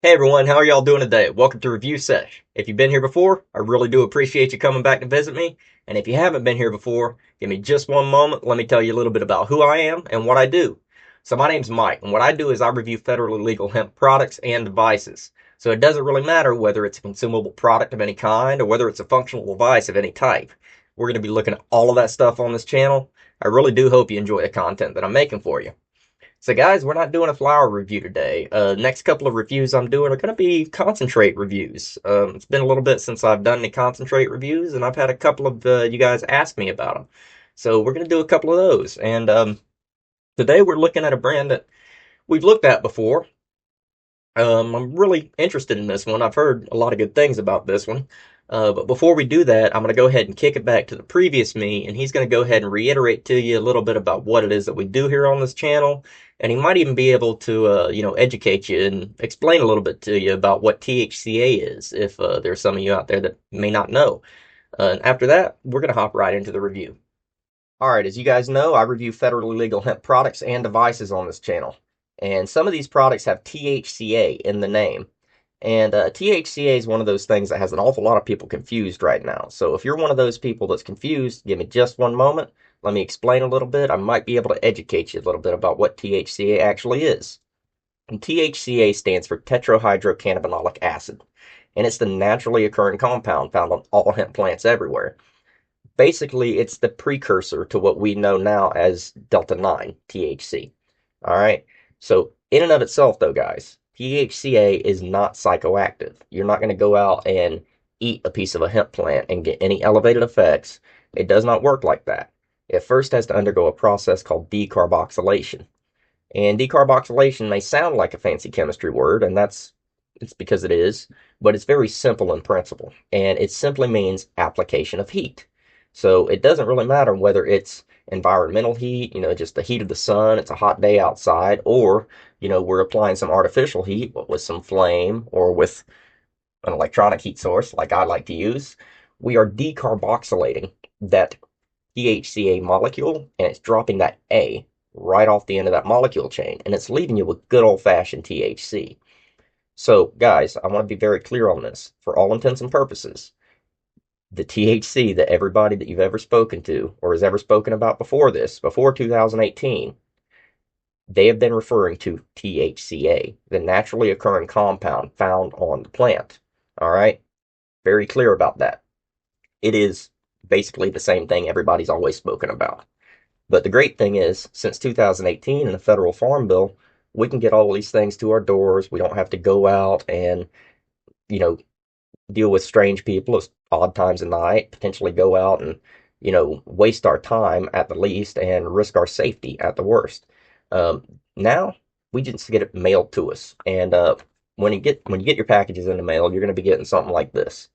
Hey everyone, how are y'all doing today? Welcome to Review Sesh. If you've been here before, I really do appreciate you coming back to visit me. And if you haven't been here before, give me just one moment. Let me tell you a little bit about who I am and what I do. So my name's Mike, and what I do is I review federally legal hemp products and devices. So it doesn't really matter whether it's a consumable product of any kind or whether it's a functional device of any type. We're going to be looking at all of that stuff on this channel. I really do hope you enjoy the content that I'm making for you. So guys, we're not doing a flower review today. Next couple of reviews I'm doing are going to be concentrate reviews. It's been a little bit since I've done any concentrate reviews, and I've had a couple of you guys ask me about them. So we're going to do a couple of those. And today we're looking at a brand that we've looked at before. I'm really interested in this one. I've heard a lot of good things about this one. But before we do that, I'm going to go ahead and kick it back to the previous me, and he's going to go ahead and reiterate to you a little bit about what it is that we do here on this channel. And he might even be able to, educate you and explain a little bit to you about what THCA is, if there's some of you out there that may not know. And after that, we're going to hop right into the review. All right, as you guys know, I review federally legal hemp products and devices on this channel. And some of these products have THCA in the name. And THCA is one of those things that has an awful lot of people confused right now. So if you're one of those people that's confused, give me just one moment. Let me explain a little bit. I might be able to educate you a little bit about what THCA actually is. And THCA stands for tetrahydrocannabinolic acid. And it's the naturally occurring compound found on all hemp plants everywhere. Basically, it's the precursor to what we know now as Delta 9, THC. All right. So, in and of itself, though, guys, THCA is not psychoactive. You're not going to go out and eat a piece of a hemp plant and get any elevated effects. It does not work like that. It first has to undergo a process called decarboxylation. And decarboxylation may sound like a fancy chemistry word, and it's because it is, but it's very simple in principle. And it simply means application of heat. So it doesn't really matter whether it's environmental heat, just the heat of the sun, it's a hot day outside, or, we're applying some artificial heat with some flame or with an electronic heat source like I like to use. We are decarboxylating that THCA molecule, and it's dropping that A right off the end of that molecule chain, and it's leaving you with good old-fashioned THC. So, guys, I want to be very clear on this. For all intents and purposes, the THC that everybody that you've ever spoken to or has ever spoken about before this, before 2018, they have been referring to THCA, the naturally occurring compound found on the plant. All right? Very clear about that. It is basically the same thing everybody's always spoken about. But the great thing is, since 2018 in the federal farm bill, we can get all these things to our doors. We don't have to go out and, you know, deal with strange people at odd times of night, potentially go out and, waste our time at the least and risk our safety at the worst. Now we just get it mailed to us. And when you get your packages in the mail, you're going to be getting something like this.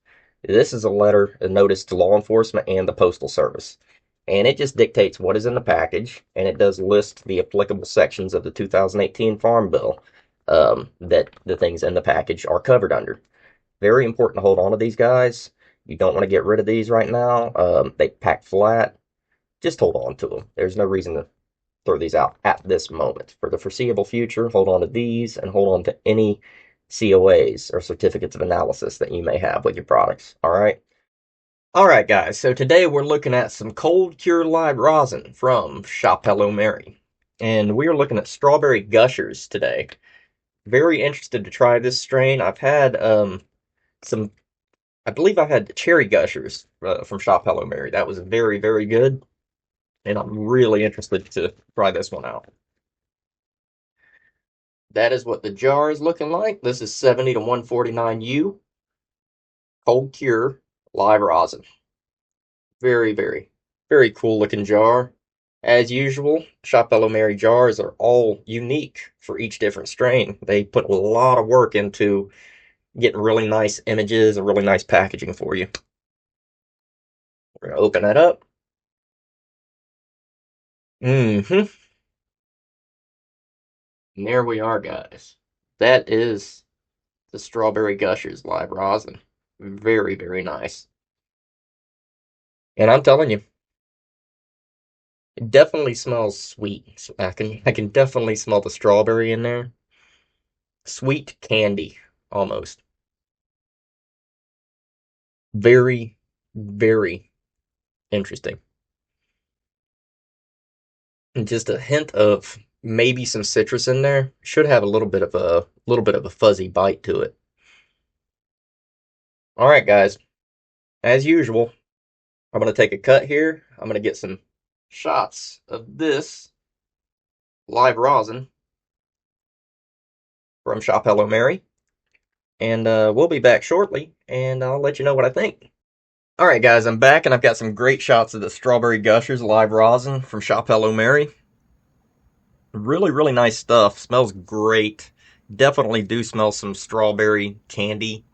This is a notice to law enforcement and the Postal Service. And it just dictates what is in the package, and it does list the applicable sections of the 2018 Farm Bill that the things in the package are covered under. Very important to hold on to these guys. You don't want to get rid of these right now. They pack flat. Just hold on to them. There's no reason to throw these out at this moment. For the foreseeable future, hold on to these and hold on to any COAs or certificates of analysis that you may have with your products. All right. All right, guys. So today we're looking at some cold cure live rosin from ShopHelloMary, and we are looking at strawberry gushers today. Very interested to try this strain. I've had some. I believe I've had cherry gushers from ShopHelloMary. That was very, very good, and I'm really interested to try this one out. That is what the jar is looking like. This is 70 to 149U cold cure live rosin. Very, very, very cool looking jar. As usual, ShopHelloMary jars are all unique for each different strain. They put a lot of work into getting really nice images and really nice packaging for you. We're going to open that up. Mm-hmm. And there we are, guys. That is the Strawberry Gushers live rosin. Very, very nice. And I'm telling you, it definitely smells sweet. I can definitely smell the strawberry in there. Sweet candy. almost. Very, very interesting. And just a hint of maybe some citrus in there. Should have a little bit of a fuzzy bite to it. All right, guys. As usual, I'm gonna take a cut here. I'm gonna get some shots of this live rosin from ShopHelloMary, and we'll be back shortly, and I'll let you know what I think. All right, guys, I'm back, and I've got some great shots of the strawberry Gushers live rosin from ShopHelloMary. Really, really nice stuff. Smells great. Definitely do smell some strawberry candy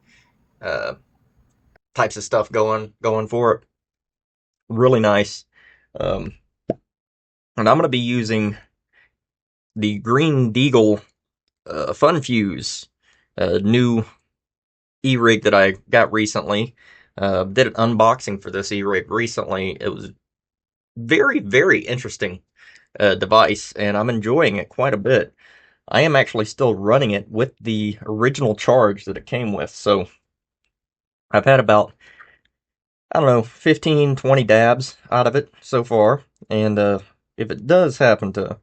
uh, types of stuff going for it. Really nice. Um, and I'm going to be using the Green Deagle Fun Fuse new e-rig that I got recently. Did an unboxing for this e-rig recently. It was very, very interesting device, and I'm enjoying it quite a bit. I am actually still running it with the original charge that it came with, so I've had about, I don't know, 15, 20 dabs out of it so far, and if it does happen to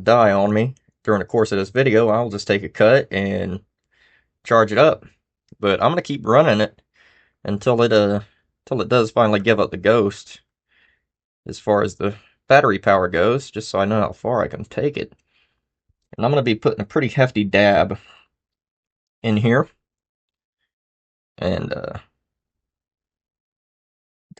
die on me during the course of this video, I'll just take a cut and charge it up. But I'm gonna keep running it until it does finally give up the ghost as far as the battery power goes, just so I know how far I can take it. And I'm gonna be putting a pretty hefty dab in here, and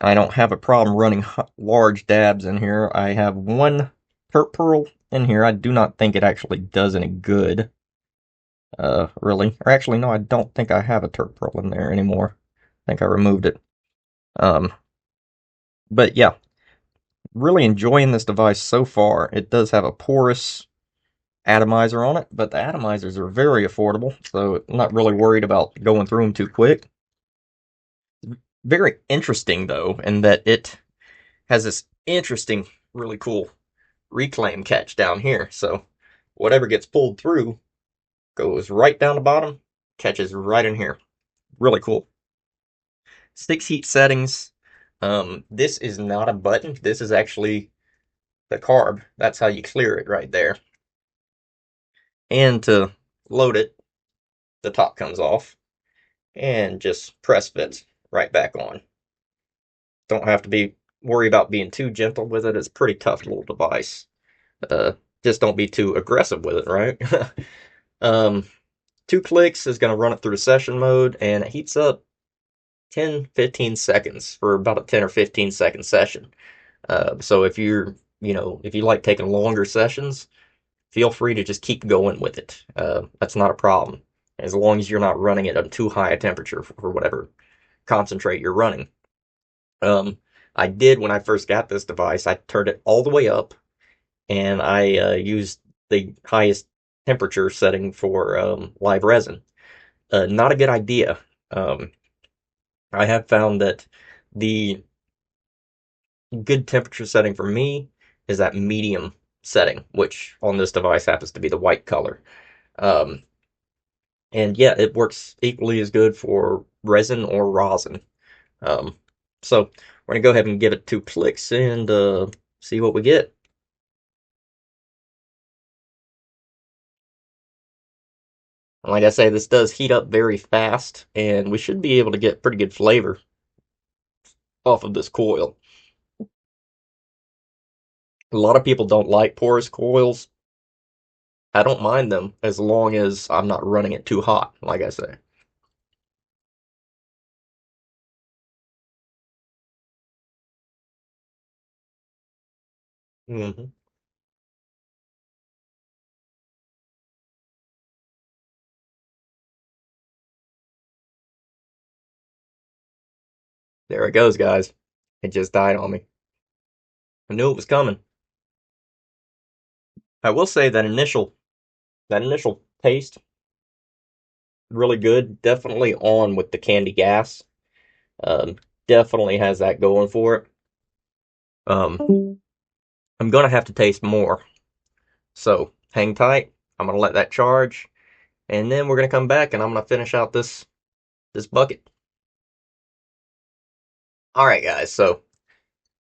I don't have a problem running large dabs in here. I have one Pert Pearl in here. I do not think it actually does any good, really. Or actually, no, I don't think I have a Turp Pearl in there anymore. I think I removed it. Um, but yeah, really enjoying this device so far. It does have a porous atomizer on it, but the atomizers are very affordable, so I'm not really worried about going through them too quick. Very interesting, though, in that it has this interesting, really cool reclaim catch down here. So whatever gets pulled through goes right down the bottom, catches right in here. Really cool. 6 heat settings. This is not a button. This is actually the carb. That's how you clear it right there. And to load it, the top comes off and just press fits right back on. Don't have to be worry about being too gentle with it. It's a pretty tough little device. Uh, just don't be too aggressive with it, right? um, 2 clicks is going to run it through the session mode, and it heats up 10-15 seconds for about a 10 or 15 second session. So if if you like taking longer sessions, feel free to just keep going with it. That's not a problem, as long as you're not running it at too high a temperature for whatever concentrate you're running. I did, when I first got this device, I turned it all the way up, and I used the highest temperature setting for live resin. Not a good idea. Um, I have found that the good temperature setting for me is that medium setting, which on this device happens to be the white color. Um, and yeah, it works equally as good for resin or rosin. Um, so we're gonna go ahead and give it 2 clicks and see what we get. And like I say, this does heat up very fast, and we should be able to get pretty good flavor off of this coil. A lot of people don't like porous coils. I don't mind them as long as I'm not running it too hot, like I say. Hmm. There it goes, guys. It just died on me. I knew it was coming. I will say that initial taste, really good. Definitely on with the candy gas. Um, Definitely has that going for it. I'm gonna have to taste more. So hang tight. I'm gonna let that charge, and then we're gonna come back and I'm gonna finish out this bucket. All right, guys. So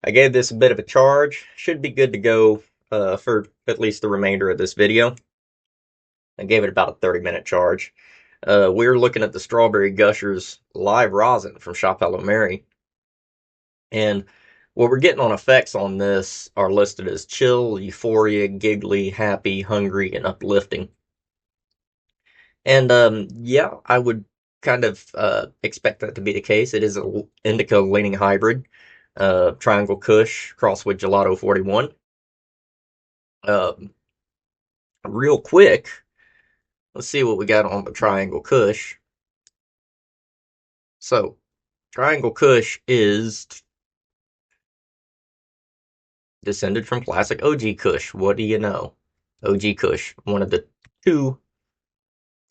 I gave this a bit of a charge. Should be good to go for at least the remainder of this video. I gave it about a 30-minute charge. We're looking at the Strawberry Gushers Live Rosin from ShopHelloMary. And what we're getting on effects on this are listed as chill, euphoria, giggly, happy, hungry, and uplifting. And yeah, I would kind of expect that to be the case. It is an indica leaning hybrid, Triangle Kush crossed with Gelato 41. Um, Real quick, let's see what we got on the Triangle Kush. So, Triangle Kush is descended from classic OG Kush. What do you know? OG Kush, one of the two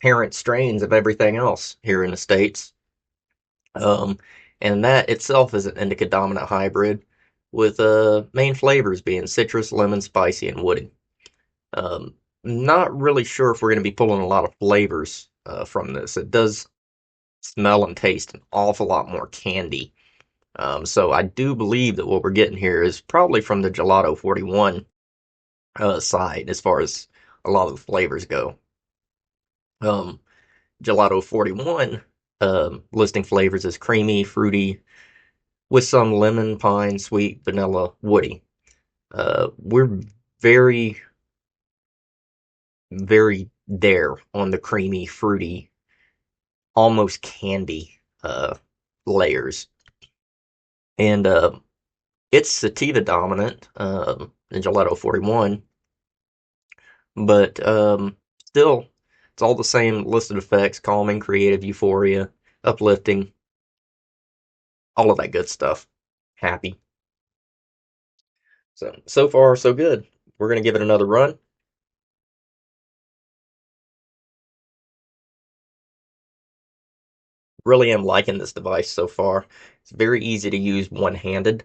parent strains of everything else here in the States. Um, and that itself is an indica dominant hybrid with main flavors being citrus, lemon, spicy, and woody. Not really sure if we're going to be pulling a lot of flavors from this. It does smell and taste an awful lot more candy. So I do believe that what we're getting here is probably from the Gelato 41 side as far as a lot of the flavors go. Um, Gelato 41 listing flavors as creamy, fruity, with some lemon, pine, sweet, vanilla, woody. We're very, very there on the creamy, fruity, almost candy layers. And it's sativa dominant in Gelato 41, but still, it's all the same listed effects: calming, creative, euphoria, uplifting, all of that good stuff. Happy. So far, so good. We're going to give it another run. Really am liking this device so far. It's very easy to use one-handed,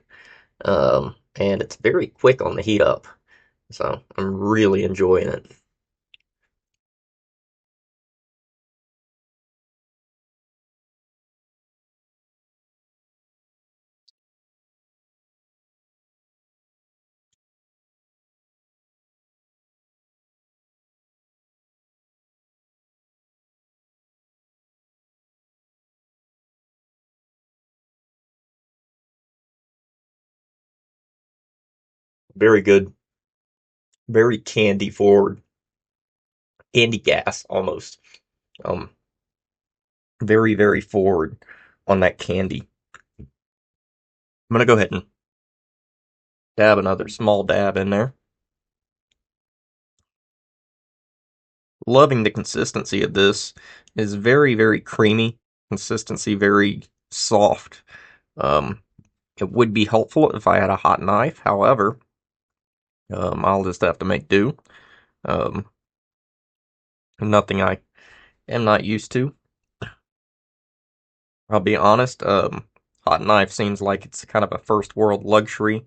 and it's very quick on the heat up. So I'm really enjoying it. Very good. Very candy forward. Candy gas almost. Um, Very, very forward on that candy. I'm gonna go ahead and dab another small dab in there. Loving the consistency of this. Is very, very creamy. Consistency very soft. Um, it would be helpful if I had a hot knife. However, I'll just have to make do. Um, Nothing I am not used to. I'll be honest. Hot knife seems like it's kind of a first world luxury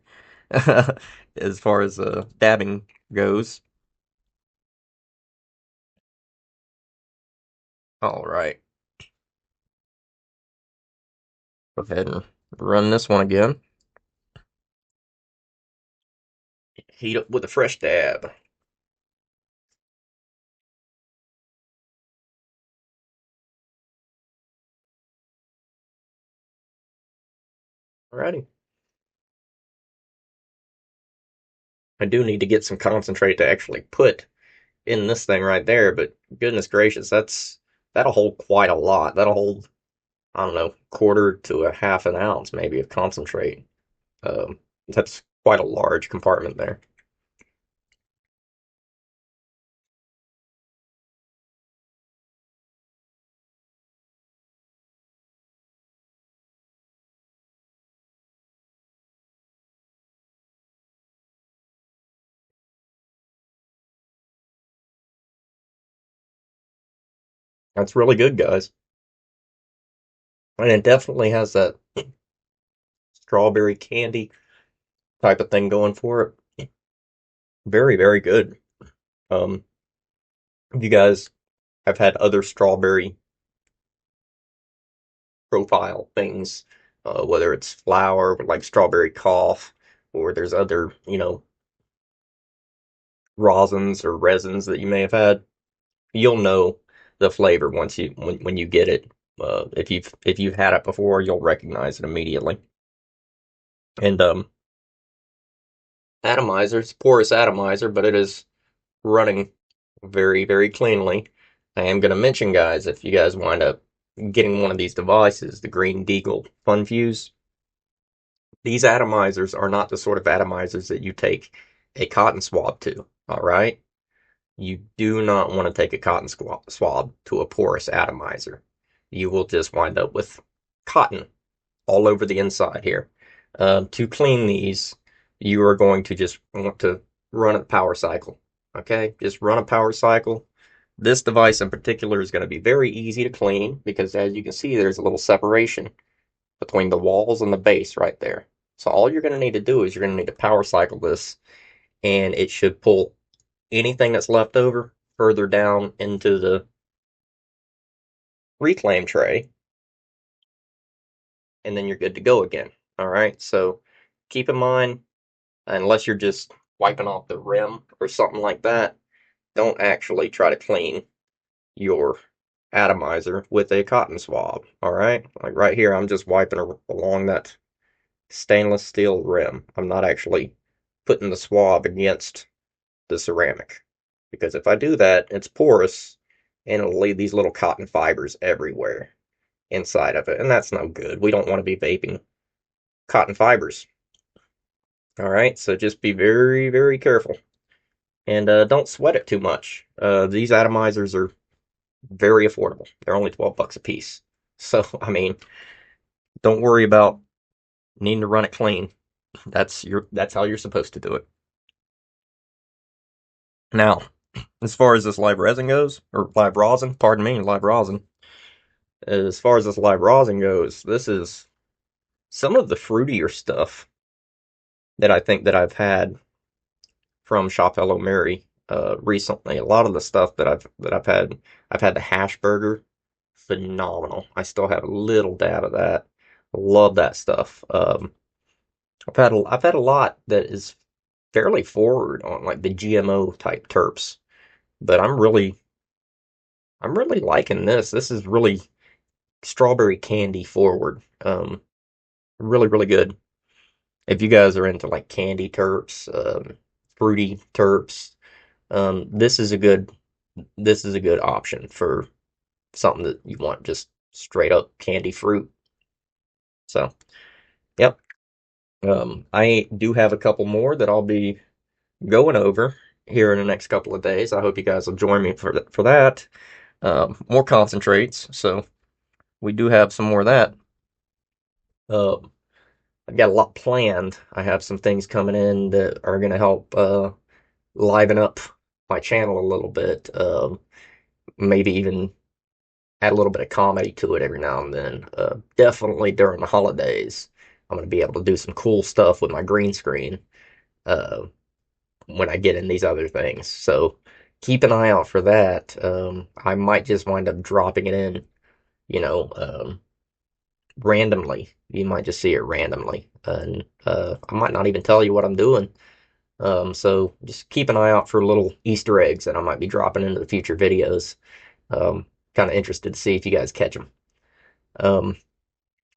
as far as dabbing goes. All right, go ahead and run this one again. Heat up with a fresh dab. Alrighty. I do need to get some concentrate to actually put in this thing right there, but goodness gracious, that'll hold quite a lot. That'll hold, I don't know, quarter to a half an ounce maybe of concentrate. That's quite a large compartment there. That's really good, guys. And it definitely has that strawberry candy type of thing going for it. Very, very good. If you guys I've had other strawberry profile things, whether it's flour, like strawberry cough, or there's other, rosins or resins that you may have had. You'll know the flavor once when you get it. If you've had it before, you'll recognize it immediately. And atomizer, it's porous atomizer, but it is running very, very cleanly. I am going to mention, guys, if you guys wind up getting one of these devices, the Green Deagle Fun Fuse, these atomizers are not the sort of atomizers that you take a cotton swab to, all right? You do not want to take a cotton swab to a porous atomizer. You will just wind up with cotton all over the inside here. To clean these, you are going to just want to run a power cycle. Okay, just run a power cycle. This device in particular is going to be very easy to clean because, as you can see, there's a little separation between the walls and the base right there. So all you're going to need to do is you're going to need to power cycle this, and it should pull anything that's left over further down into the reclaim tray, and then you're good to go again. All right, so keep in mind, unless you're just wiping off the rim or something like that, don't actually try to clean your atomizer with a cotton swab. All right, like right here, I'm just wiping along that stainless steel rim. I'm not actually putting the swab against the ceramic, because if I do that, it's porous and it'll leave these little cotton fibers everywhere inside of it, and that's no good. We don't want to be vaping cotton fibers. All right, so just be very, very careful, and don't sweat it too much. These atomizers are very affordable. They're only $12 a piece. So, I mean, don't worry about needing to run it clean. That's how you're supposed to do it. Now, as far as this live resin goes, or live rosin, pardon me, live rosin. As far as this live rosin goes, this is some of the fruitier stuff that I think that I've had from ShopHelloMary recently. A lot of the stuff I've had the hash burger, phenomenal. I still have a little dab of that. Love that stuff. I've had a lot that is fairly forward on like the GMO type terps, but I'm really liking this. This is really strawberry candy forward. Really, really good. If you guys are into like candy terps, fruity terps, this is a good option for something that you want just straight up candy fruit. So, yep. I do have a couple more that I'll be going over here in the next couple of days. I hope you guys will join me for that. More concentrates, so we do have some more of that. Um, I've got a lot planned. I have some things coming in that are going to help liven up my channel a little bit. Maybe even add a little bit of comedy to it every now and then. Definitely during the holidays, I'm going to be able to do some cool stuff with my green screen uh, when I get in these other things. So keep an eye out for that. I might just wind up dropping it in, you know, randomly. You might just see it randomly, and I might not even tell you what I'm doing. So just keep an eye out for little Easter eggs that I might be dropping into the future videos. Kind of interested to see if you guys catch them. Um,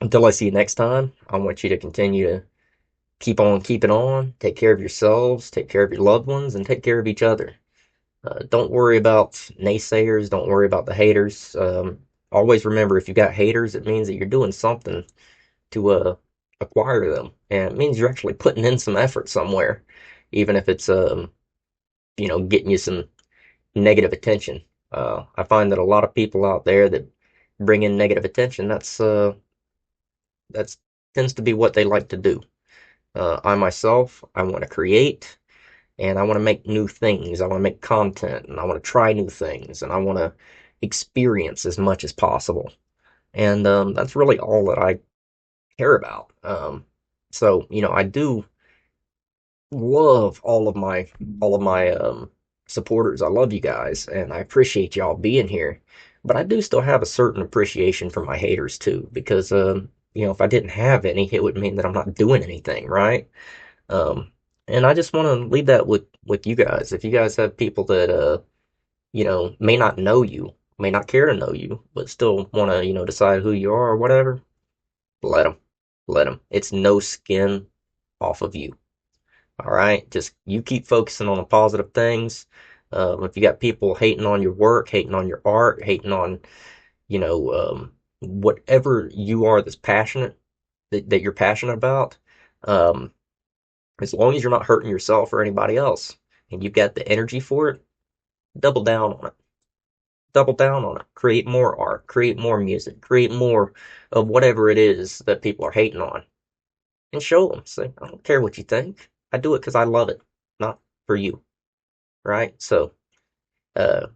until I see you next time, I want you to continue to keep on keeping on. Take care of yourselves, take care of your loved ones, and take care of each other. Don't worry about naysayers. Don't worry about the haters. Always remember, if you got haters, it means that you're doing something to acquire them, and it means you're actually putting in some effort somewhere, even if it's getting you some negative attention. I find that a lot of people out there that bring in negative attention, that's tends to be what they like to do. I myself, I want to create, and I want to make new things. I want to make content, and I want to try new things, and I want to experience as much as possible. And that's really all that I care about. So I do love all of my supporters. I love you guys, and I appreciate y'all being here. But I do still have a certain appreciation for my haters too, because if I didn't have any, it would mean that I'm not doing anything, right? Um, and I just want to leave that with you guys. If you guys have people that may not know you, may not care to know you, but still want to decide who you are or whatever, let them, let them. It's no skin off of you. All right, just you keep focusing on the positive things. If you got people hating on your work, hating on your art, hating on, whatever you are that's passionate, that you're passionate about, um, as long as you're not hurting yourself or anybody else, and you've got the energy for it, double down on it. Double down on it. Create more art, create more music, create more of whatever it is that people are hating on, and show them. Say, I don't care what you think. I do it because I love it, not for you, right? So, uh,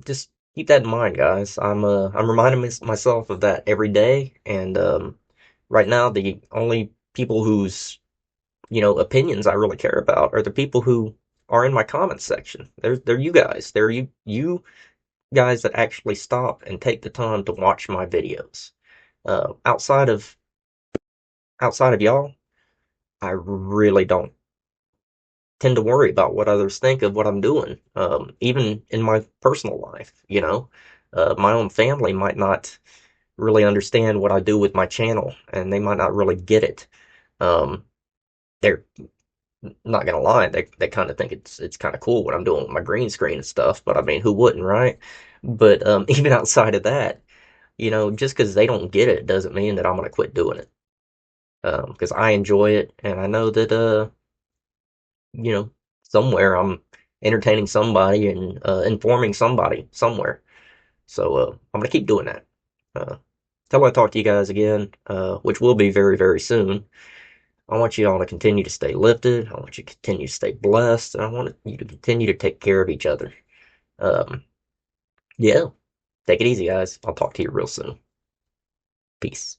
just keep that in mind, guys. I'm reminding myself of that every day, and right now the only people whose opinions I really care about are the people who are in my comments section. They're you guys. They're you guys that actually stop and take the time to watch my videos. Outside of y'all, I really don't tend to worry about what others think of what I'm doing. Even in my personal life, my own family might not really understand what I do with my channel, and they might not really get it. Um, they're not gonna lie, they kind of think it's kind of cool what I'm doing with my green screen and stuff. But I mean, who wouldn't, right? But even outside of that, just because they don't get it doesn't mean that I'm gonna quit doing it. Because I enjoy it, and I know that you know, somewhere I'm entertaining somebody and informing somebody somewhere. So I'm gonna keep doing that. Till I talk to you guys again, which will be very, very soon. I want you all to continue to stay lifted. I want you to continue to stay blessed, and I want you to continue to take care of each other. Um, yeah, take it easy, guys. I'll talk to you real soon. Peace.